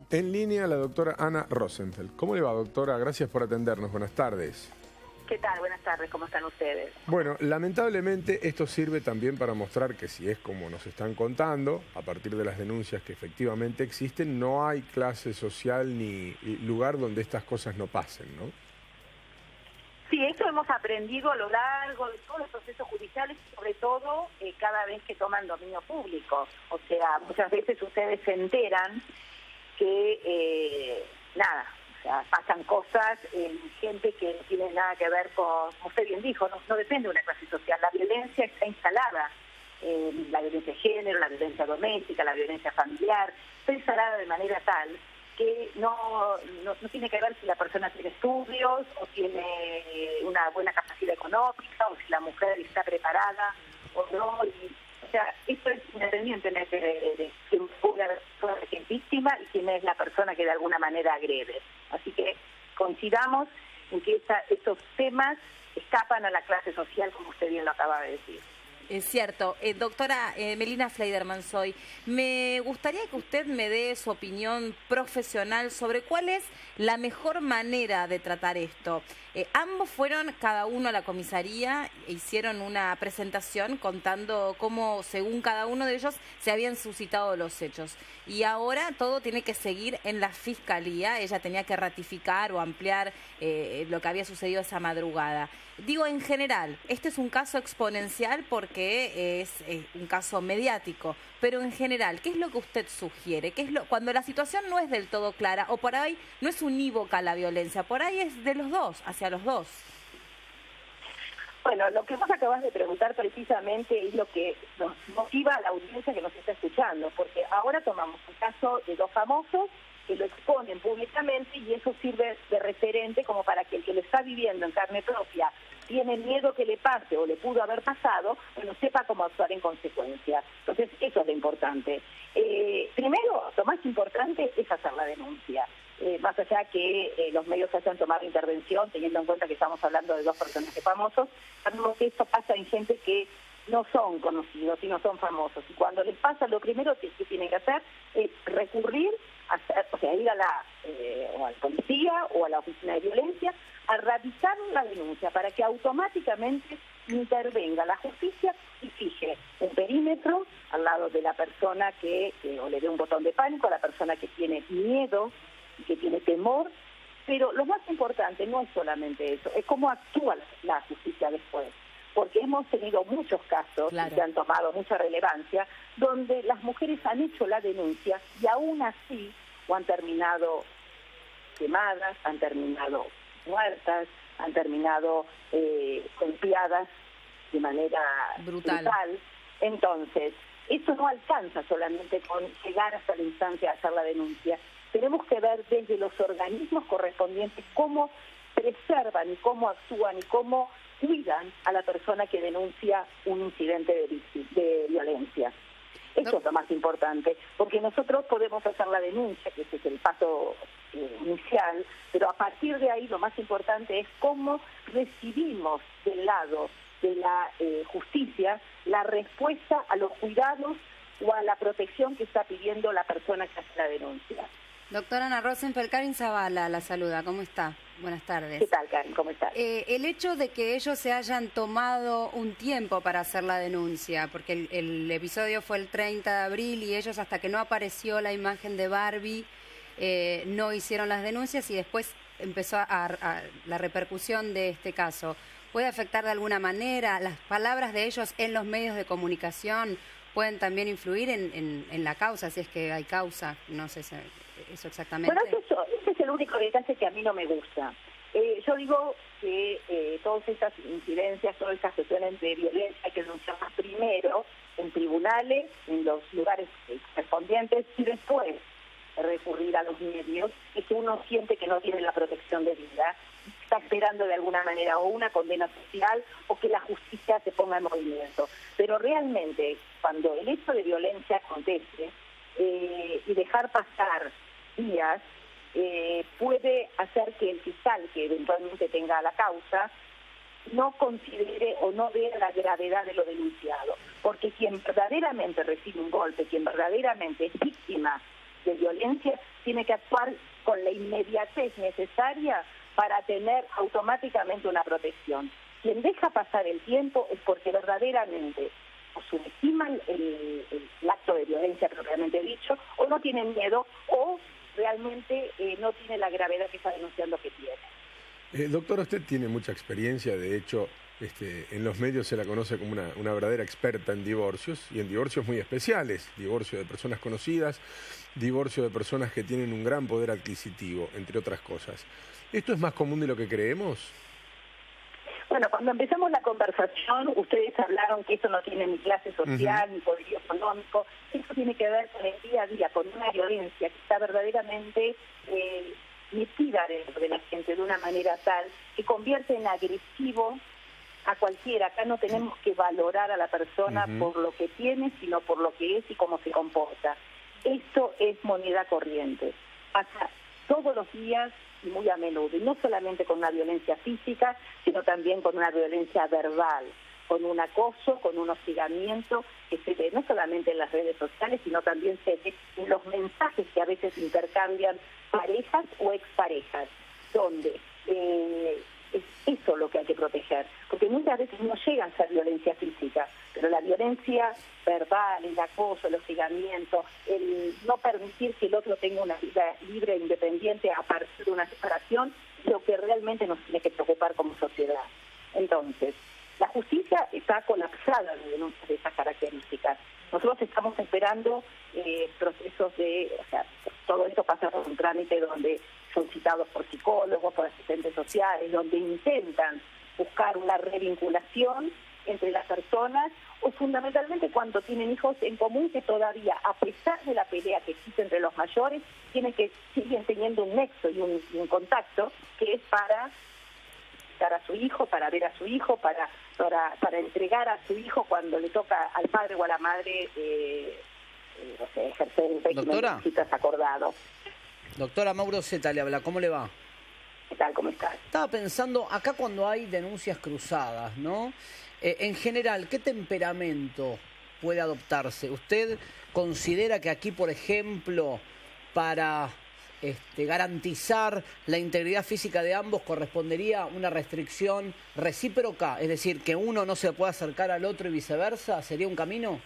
En línea la doctora Ana Rosenfeld. ¿Cómo le va, doctora? Gracias por atendernos. Buenas tardes. ¿Qué tal? Buenas tardes. ¿Cómo están ustedes? Bueno, lamentablemente esto sirve también para mostrar que si es como nos están contando, a partir de las denuncias que efectivamente existen, no hay clase social ni lugar donde estas cosas no pasen, ¿no? Sí, esto hemos aprendido a lo largo de todos los procesos judiciales, sobre todo cada vez que toman dominio público. O sea, muchas veces ustedes se enteran que, o sea, pasan cosas en gente que no tiene nada que ver con, como usted bien dijo, no depende de una clase social. La violencia está instalada, la violencia de género, la violencia doméstica, la violencia familiar, está instalada de manera tal que no tiene que ver si la persona tiene estudios o tiene una buena capacidad económica o si la mujer está preparada o no. O sea, esto es independientemente de quién es víctima y quién es la persona que de alguna manera agrede. Así que coincidamos en que estos temas escapan a la clase social, como usted bien lo acaba de decir. Es cierto. Doctora Melina Fleiderman soy. Me gustaría que usted me dé su opinión profesional sobre cuál es la mejor manera de tratar esto. Ambos fueron cada uno a la comisaría e hicieron una presentación contando cómo, según cada uno de ellos, se habían suscitado los hechos. Y ahora todo tiene que seguir en la fiscalía. Ella tenía que ratificar o ampliar lo que había sucedido esa madrugada. Digo, en general, este es un caso exponencial porque es un caso mediático, pero en general, ¿qué es lo que usted sugiere? Cuando la situación no es del todo clara o por ahí no es unívoca la violencia, por ahí es de los dos, hacia los dos? Bueno, lo que vos acabas de preguntar precisamente es lo que nos motiva a la audiencia que nos está escuchando, porque ahora tomamos un caso de dos famosos que lo exponen públicamente y eso sirve de referente como para que el que lo está viviendo en carne propia tiene miedo que le pase o le pudo haber pasado, bueno, sepa cómo actuar en consecuencia. Entonces, eso es lo importante. Primero, lo más importante es hacer la denuncia. Más allá que los medios hayan tomado intervención, teniendo en cuenta que estamos hablando de dos personajes famosos, sabemos que esto pasa en gente que no son conocidos y no son famosos. Y cuando les pasa, lo primero que tienen que hacer es recurrir, ir a la policía o a la oficina de violencia a radicar la denuncia para que automáticamente intervenga la justicia y fije un perímetro al lado de la persona que o le dé un botón de pánico a la persona que tiene miedo y que tiene temor. Pero lo más importante no es solamente eso, es cómo actúa la justicia después. Porque hemos tenido muchos casos que han tomado mucha relevancia, donde las mujeres han hecho la denuncia y aún así o han terminado quemadas, han terminado muertas, han terminado golpeadas de manera brutal. Entonces, eso no alcanza solamente con llegar hasta la instancia de hacer la denuncia. Tenemos que ver desde los organismos correspondientes cómo preservan y cómo actúan y cómo cuidan a la persona que denuncia un incidente de violencia. Eso es lo más importante, porque nosotros podemos hacer la denuncia, que ese es el paso inicial, pero a partir de ahí lo más importante es cómo recibimos del lado de la justicia la respuesta a los cuidados o a la protección que está pidiendo la persona que hace la denuncia. Doctora Ana Rosenfeld, Karin Zavala la saluda. ¿Cómo está? Buenas tardes. ¿Qué tal, Karin? ¿Cómo estás? El hecho de que ellos se hayan tomado un tiempo para hacer la denuncia, porque el episodio fue el 30 de abril y ellos hasta que no apareció la imagen de Barbie no hicieron las denuncias y después empezó la repercusión de este caso. ¿Puede afectar de alguna manera? ¿Las palabras de ellos en los medios de comunicación pueden también influir en la causa, si es que hay causa? No sé eso exactamente. Bueno, ese es el único detalle que a mí no me gusta. Yo digo que todas estas incidencias, todas estas cuestiones de violencia hay que denunciarlas primero en tribunales, en los lugares correspondientes y después recurrir a los medios, es que uno siente que no tiene la protección de vida, está esperando de alguna manera o una condena social o que la justicia se ponga en movimiento. Pero realmente, cuando el hecho de violencia acontece y dejar pasar días, puede hacer que el fiscal que eventualmente tenga la causa no considere o no vea la gravedad de lo denunciado, porque quien verdaderamente recibe un golpe, quien verdaderamente es víctima de violencia, tiene que actuar con la inmediatez necesaria para tener automáticamente una protección. Quien deja pasar el tiempo es porque verdaderamente o subestiman el acto de violencia propiamente dicho, o no tienen miedo, o realmente no tiene la gravedad que está denunciando que tiene. Doctora, usted tiene mucha experiencia, de hecho, en los medios se la conoce como una verdadera experta en divorcios, y en divorcios muy especiales, divorcio de personas conocidas, divorcio de personas que tienen un gran poder adquisitivo, entre otras cosas. ¿Esto es más común de lo que creemos? Bueno, cuando empezamos la conversación, ustedes hablaron que eso no tiene ni clase social, ni poderío económico. Eso tiene que ver con el día a día, con una violencia que está verdaderamente metida dentro de la gente de una manera tal que convierte en agresivo a cualquiera. Acá no tenemos que valorar a la persona por lo que tiene, sino por lo que es y cómo se comporta. Esto es moneda corriente. Pasa todos los días y muy a menudo, y no solamente con una violencia física, sino también con una violencia verbal, con un acoso, con un hostigamiento que se ve no solamente en las redes sociales, sino también se ve en los mensajes que a veces intercambian parejas o exparejas, donde es eso lo que hay que proteger, porque muchas veces no llegan a ser violencia física, pero la violencia verbal, el acoso, el hostigamiento, el no permitir que el otro tenga una vida libre e independiente a partir de una separación, es lo que realmente nos tiene que preocupar como sociedad. Entonces, la justicia está colapsada de denuncias de esas características. Nosotros estamos esperando procesos todo esto pasa por un trámite donde son citados por psicólogos, por asistentes sociales, donde intentan buscar una revinculación entre las personas, o fundamentalmente cuando tienen hijos en común que todavía, a pesar de la pelea que existe entre los mayores, siguen teniendo un nexo y un contacto que es para dar a su hijo, para ver a su hijo, para entregar a su hijo cuando le toca al padre o a la madre ejercer el régimen de visitas acordado. Doctora, Mauro Zeta le habla, ¿cómo le va? ¿Qué tal? ¿Cómo estás? Estaba pensando, acá cuando hay denuncias cruzadas, ¿no? En general, ¿qué temperamento puede adoptarse? ¿Usted considera que aquí, por ejemplo, para garantizar la integridad física de ambos correspondería una restricción recíproca? Es decir, que uno no se pueda acercar al otro y viceversa, ¿sería un camino?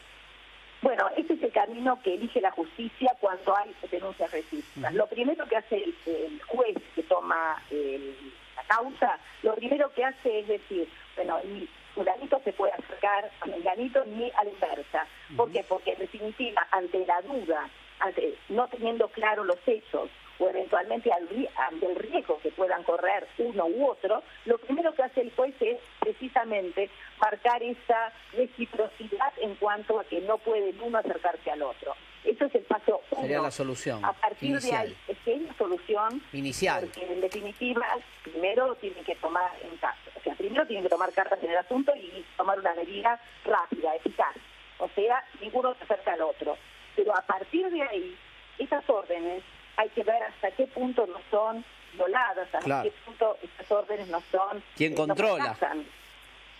Bueno, ese es el camino que elige la justicia cuando hay denuncias recíprocas. Lo primero que hace el juez que toma la causa, lo primero que hace es decir, bueno, ni fulanito se puede acercar a menganito ni a la inversa. ¿Por qué? Porque en definitiva, ante la duda, ante no teniendo claro los hechos, o eventualmente ante el riesgo que puedan correr uno u otro, lo primero que hace el juez es precisamente marcar esa reciprocidad en cuanto a que no puede uno acercarse al otro. Eso es el paso 1. Sería la solución a partir inicial. de ahí, es que es la solución inicial. Porque en definitiva, primero tienen que tomar primero tienen que tomar cartas en el asunto y tomar una medida rápida, eficaz. O sea, ninguno se acerca al otro. Pero a partir de ahí, esas órdenes hay que ver hasta qué punto no son violadas, hasta qué punto estas órdenes no son... ¿Quién controla?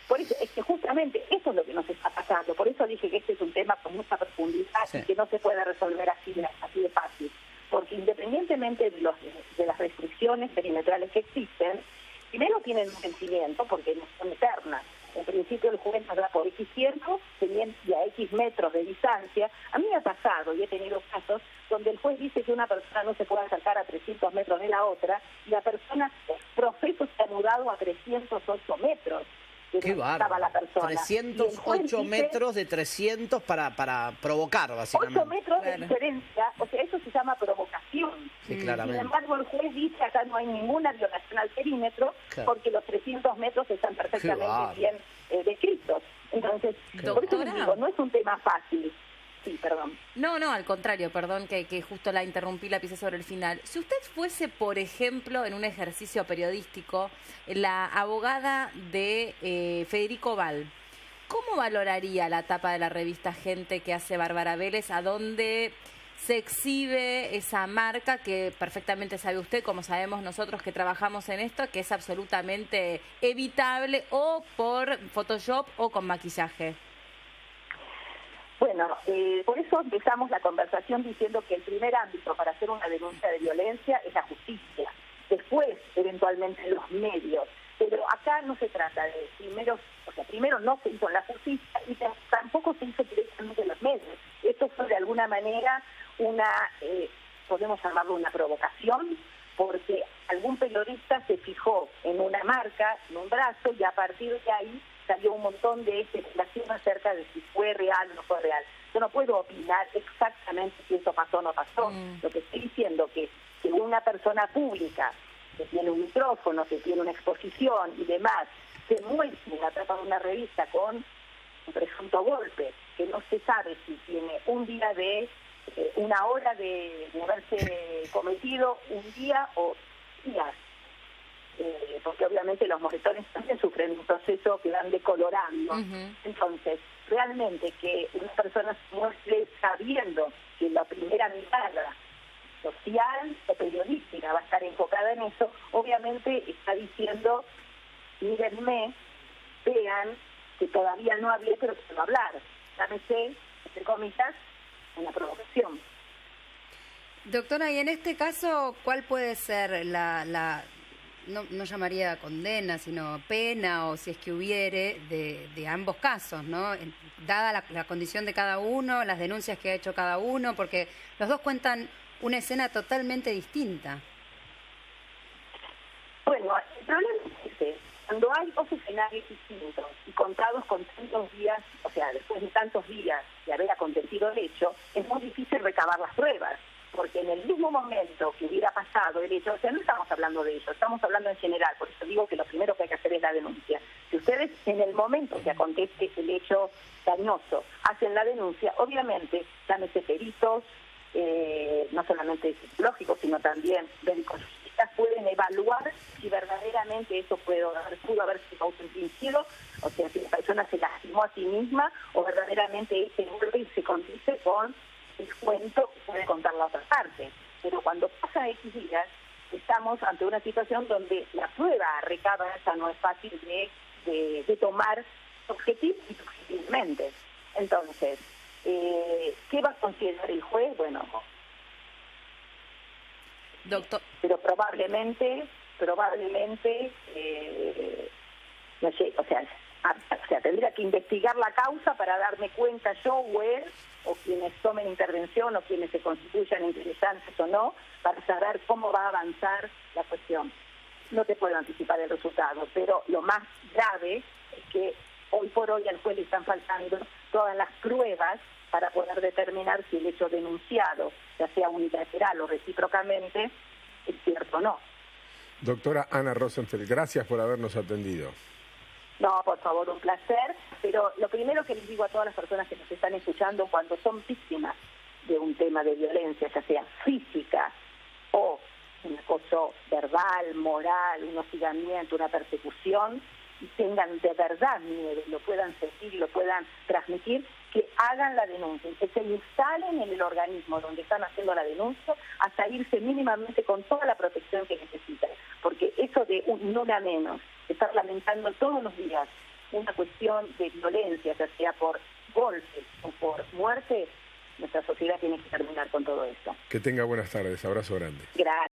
Por eso, es que justamente eso es lo que nos está pasando. Por eso dije que este es un tema con mucha profundidad y que no se puede resolver así de fácil. Porque independientemente de las restricciones perimetrales que existen, primero tienen un vencimiento porque no son eternas. En principio el juez nos da por X tiempo y a X metros de distancia. A mí me ha pasado y he tenido casos donde el juez dice que una persona no se puede acercar a 300 metros de la otra y la persona, profeso, se ha mudado a 308 metros. Qué bárbaro. La persona. 308 metros de 300 para provocar, básicamente. 8 metros de diferencia, o sea, eso se llama provocación. Sí, claramente. Sin embargo, el juez dice acá no hay ninguna violación al perímetro porque los 300 metros están perfectamente bien descritos. Entonces, por eso les digo, no es un tema fácil. Sí, perdón. No, al contrario, perdón que justo la interrumpí, la pisé sobre el final. Si usted fuese, por ejemplo, en un ejercicio periodístico, la abogada de Federico Val, ¿cómo valoraría la tapa de la revista Gente que hace Bárbara Vélez, a donde se exhibe esa marca que perfectamente sabe usted, como sabemos nosotros que trabajamos en esto, que es absolutamente evitable o por Photoshop o con maquillaje? Bueno, por eso empezamos la conversación diciendo que el primer ámbito para hacer una denuncia de violencia es la justicia. Después, eventualmente, los medios. Pero acá no se trata de primero no se hizo en la justicia y tampoco se hizo directamente en los medios. Esto fue de alguna manera podemos llamarlo una provocación, porque algún periodista se fijó en una marca, en un brazo, y a partir de ahí salió un montón de especulación acerca de si fue real o no fue real. Yo no puedo opinar exactamente si eso pasó o no pasó. Lo que estoy diciendo es que una persona pública que tiene un micrófono, que tiene una exposición y demás, se muestre en la tapa de una revista con un presunto golpe, que no se sabe si tiene una hora de haberse cometido, un día o días. Porque obviamente los moretones también sufren un proceso que van decolorando. Entonces, realmente que una persona se muestre sabiendo que la primera mirada social o periodística va a estar enfocada en eso, obviamente está diciendo, mírenme, vean que todavía no hablé, pero quiero hablar. Llámese, entre comillas, una provocación. Doctora, y en este caso, ¿cuál puede ser no llamaría condena, sino pena, o si es que hubiere, de ambos casos, ¿no? Dada la condición de cada uno, las denuncias que ha hecho cada uno, porque los dos cuentan una escena totalmente distinta. Bueno, el problema es ese. Cuando hay dos escenarios distintos y contados con tantos días, o sea, después de tantos días de haber acontecido el hecho, es muy difícil recabar las pruebas, porque en el mismo momento que hubiera pasado el hecho, o sea, no estamos hablando de ello, estamos hablando en general, por eso digo que lo primero que hay que hacer es la denuncia. Si ustedes en el momento que acontece el hecho dañoso hacen la denuncia, obviamente, llámese peritos, no solamente psicológicos, sino también médicos, pueden evaluar si verdaderamente eso pudo haber sido autoinfligido, o sea, si la persona se lastimó a sí misma, o verdaderamente ese golpe se condice con el cuento que puede contar la otra parte. Pero cuando pasa X días, estamos ante una situación donde la prueba recabada ya no es fácil de tomar objetivamente. Entonces, ¿qué va a considerar el juez? Bueno, doctor, pero probablemente, no sé, o sea, tendría que investigar la causa para darme cuenta yo o él, o quienes tomen intervención, o quienes se constituyan interesantes o no, para saber cómo va a avanzar la cuestión. No te puedo anticipar el resultado, pero lo más grave es que hoy por hoy al juez le están faltando todas las pruebas para poder determinar si el hecho denunciado, ya sea unilateral o recíprocamente, es cierto o no. Doctora Ana Rosenfeld, gracias por habernos atendido. No, por favor, un placer, pero lo primero que les digo a todas las personas que nos están escuchando, cuando son víctimas de un tema de violencia, ya sea física o un acoso verbal, moral, un hostigamiento, una persecución, y tengan de verdad miedo, lo puedan sentir, lo puedan transmitir, que hagan la denuncia, que se instalen en el organismo donde están haciendo la denuncia hasta irse mínimamente con toda la protección que necesitan. Porque eso de no una menos, estar lamentando todos los días una cuestión de violencia, ya sea por golpes o por muerte, nuestra sociedad tiene que terminar con todo esto. Que tenga buenas tardes, abrazo grande. Gracias.